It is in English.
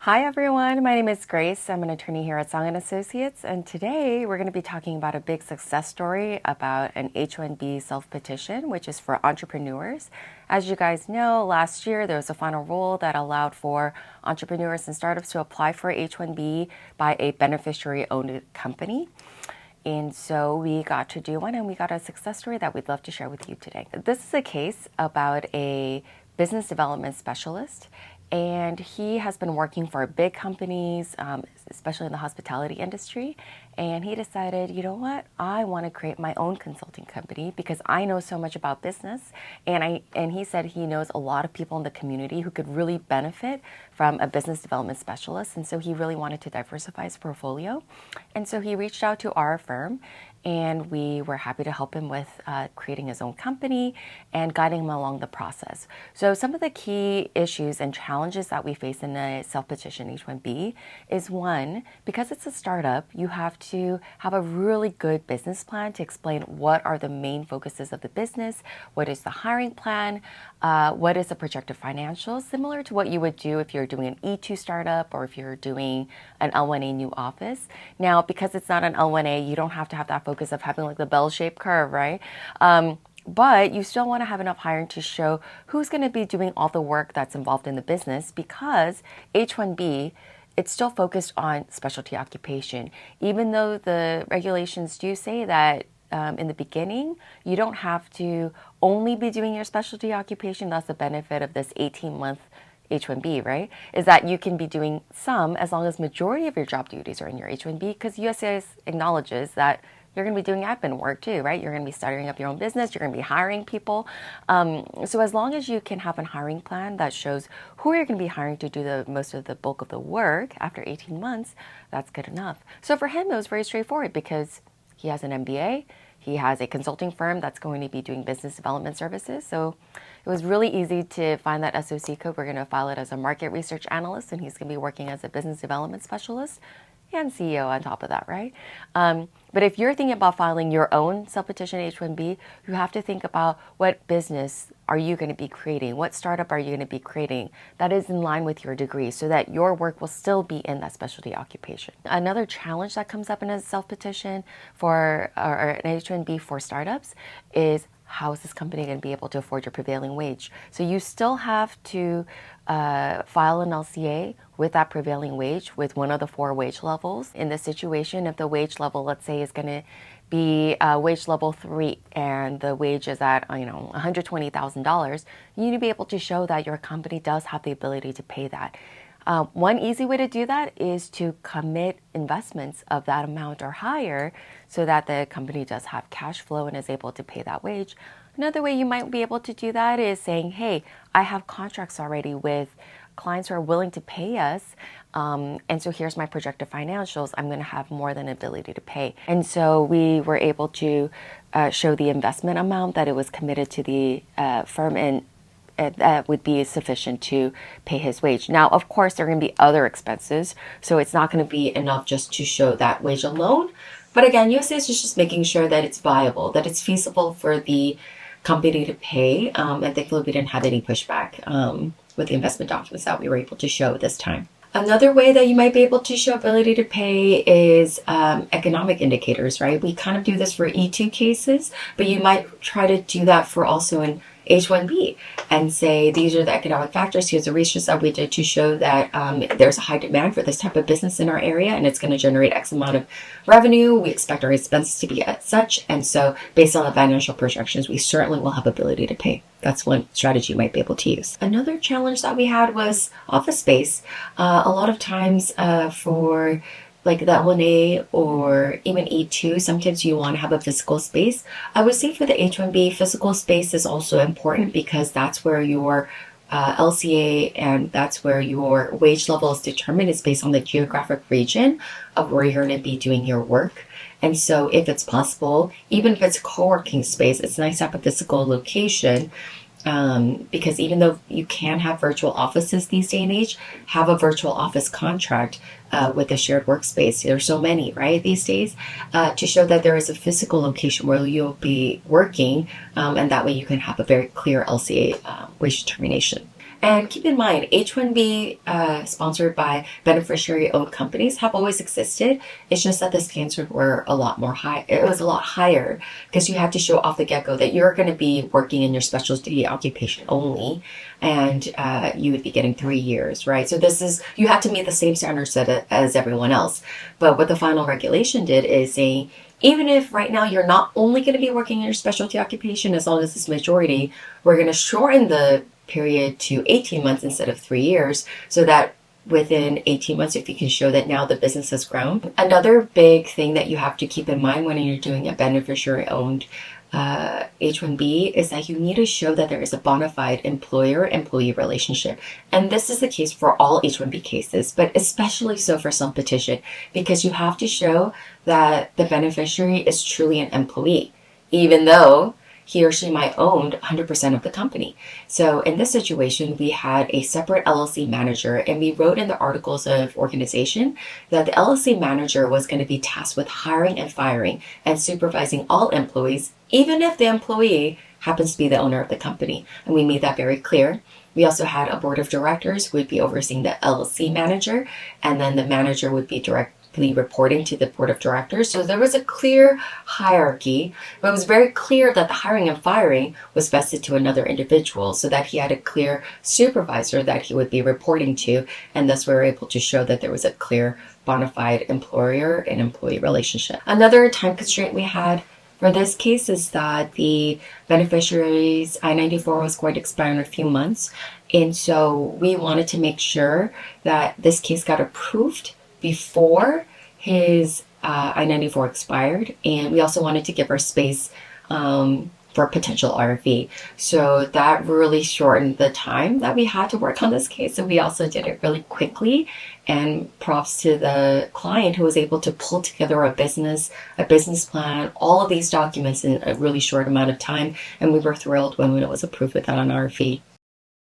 Hi everyone, my name is Grace. I'm an attorney here at Song & Associates, and today we're going to be talking about a big success story about an H-1B self-petition, which is for entrepreneurs. As you guys know, last year there was a final rule that allowed for entrepreneurs and startups to apply for H-1B by a beneficiary-owned company. And so we got to do one, and we got a success story that we'd love to share with you today. This is a case about a business development specialist, and he has been working for big companies, especially in the hospitality industry. And he decided, you know what, I want to create my own consulting company because I know so much about business. And he said he knows a lot of people in the community who could really benefit from a business development specialist. And so he really wanted to diversify his portfolio. And so he reached out to our firm, and we were happy to help him with creating his own company and guiding him along the process. So some of the key issues and challenges that we face in a self-petition H-1B is, one, because it's a startup, you have to have a really good business plan to explain what are the main focuses of the business, what is the hiring plan, what is the projected financials, similar to what you would do if you're doing an E2 startup or if you're doing an L1A new office. Now, because it's not an L1A, you don't have to have that focus of having like the bell-shaped curve, right? But you still want to have enough hiring to show who's going to be doing all the work that's involved in the business, because H-1B, it's still focused on specialty occupation. Even though the regulations do say that in the beginning, you don't have to only be doing your specialty occupation. That's the benefit of this 18-month H-1B, right? Is that you can be doing some as long as majority of your job duties are in your H-1B, because USCIS acknowledges that you're going to be doing admin work too, right? You're going to be starting up your own business. You're going to be hiring people. So as long as you can have a hiring plan that shows who you're going to be hiring to do the most of the bulk of the work after 18 months, that's good enough. So for him, it was very straightforward because he has an MBA. He has a consulting firm that's going to be doing business development services. So it was really easy to find that SOC code. We're going to file it as a market research analyst, and he's going to be working as a business development specialist and CEO on top of that, right? But if you're thinking about filing your own self-petition H-1B, you have to think about what business are you going to be creating? What startup are you going to be creating that is in line with your degree so that your work will still be in that specialty occupation? Another challenge that comes up in a self-petition for or an H-1B for startups is, how is this company going to be able to afford your prevailing wage? So you still have to file an LCA with that prevailing wage with one of the 4 wage levels. In this situation, if the wage level, let's say, is going to be wage level 3 and the wage is at $120,000, you need to be able to show that your company does have the ability to pay that. One easy way to do that is to commit investments of that amount or higher so that the company does have cash flow and is able to pay that wage. Another way you might be able to do that is saying, hey, I have contracts already with clients who are willing to pay us, and so here's my projected financials. I'm going to have more than ability to pay. And so we were able to show the investment amount that it was committed to the firm, and that would be sufficient to pay his wage. Now, of course, there are going to be other expenses, so it's not going to be enough just to show that wage alone. But again, USCIS is just making sure that it's viable, that it's feasible for the company to pay. And thankfully, we didn't have any pushback with the investment documents that we were able to show this time. Another way that you might be able to show ability to pay is economic indicators, right? We kind of do this for E2 cases, but you might try to do that for also an H-1B and say, these are the economic factors. Here's the research that we did to show that there's a high demand for this type of business in our area, and it's going to generate X amount of revenue. We expect our expenses to be at such, and so based on the financial projections, we certainly will have ability to pay. That's one strategy you might be able to use. Another challenge that we had was office space. A lot of times for like the L1A or even E2, sometimes you want to have a physical space. I would say for the H-1B, physical space is also important because that's where your LCA and that's where your wage level is determined. It's based on the geographic region of where you're going to be doing your work. And so if it's possible, even if it's a co-working space, it's nice to have a physical location. Because even though you can have virtual offices these day and age, have a virtual office contract with a shared workspace. There's so many, right, these days, to show that there is a physical location where you'll be working, and that way you can have a very clear LCA wage determination. And keep in mind, H-1B sponsored by beneficiary-owned companies have always existed. It's just that the standards were a lot more high. It was a lot higher because you have to show off the get-go that you're going to be working in your specialty occupation only, and you would be getting 3 years, right? So you have to meet the same standards as everyone else. But what the final regulation did is saying, even if right now you're not only going to be working in your specialty occupation, as long as it's majority, we're going to shorten the period to 18 months instead of 3 years, so that within 18 months, if you can show that now the business has grown. Another big thing that you have to keep in mind when you're doing a beneficiary-owned H-1B is that you need to show that there is a bona fide employer-employee relationship. And this is the case for all H-1B cases, but especially so for self-petition, because you have to show that the beneficiary is truly an employee, even though he or she might own 100% of the company. So in this situation, we had a separate LLC manager, and we wrote in the articles of organization that the LLC manager was going to be tasked with hiring and firing and supervising all employees, even if the employee happens to be the owner of the company. And we made that very clear. We also had a board of directors who would be overseeing the LLC manager, and then the manager would be directly reporting to the board of directors. So there was a clear hierarchy, but it was very clear that the hiring and firing was vested to another individual, so that he had a clear supervisor that he would be reporting to, and thus we were able to show that there was a clear bona fide employer and employee relationship. Another time constraint we had for this case is that the beneficiary's I-94 was going to expire in a few months, and so we wanted to make sure that this case got approved before his I-94 expired, and we also wanted to give our space for potential RFE. So that really shortened the time that we had to work on this case, and we also did it really quickly. And props to the client who was able to pull together a business plan, all of these documents in a really short amount of time, and we were thrilled when it was approved without an RFE.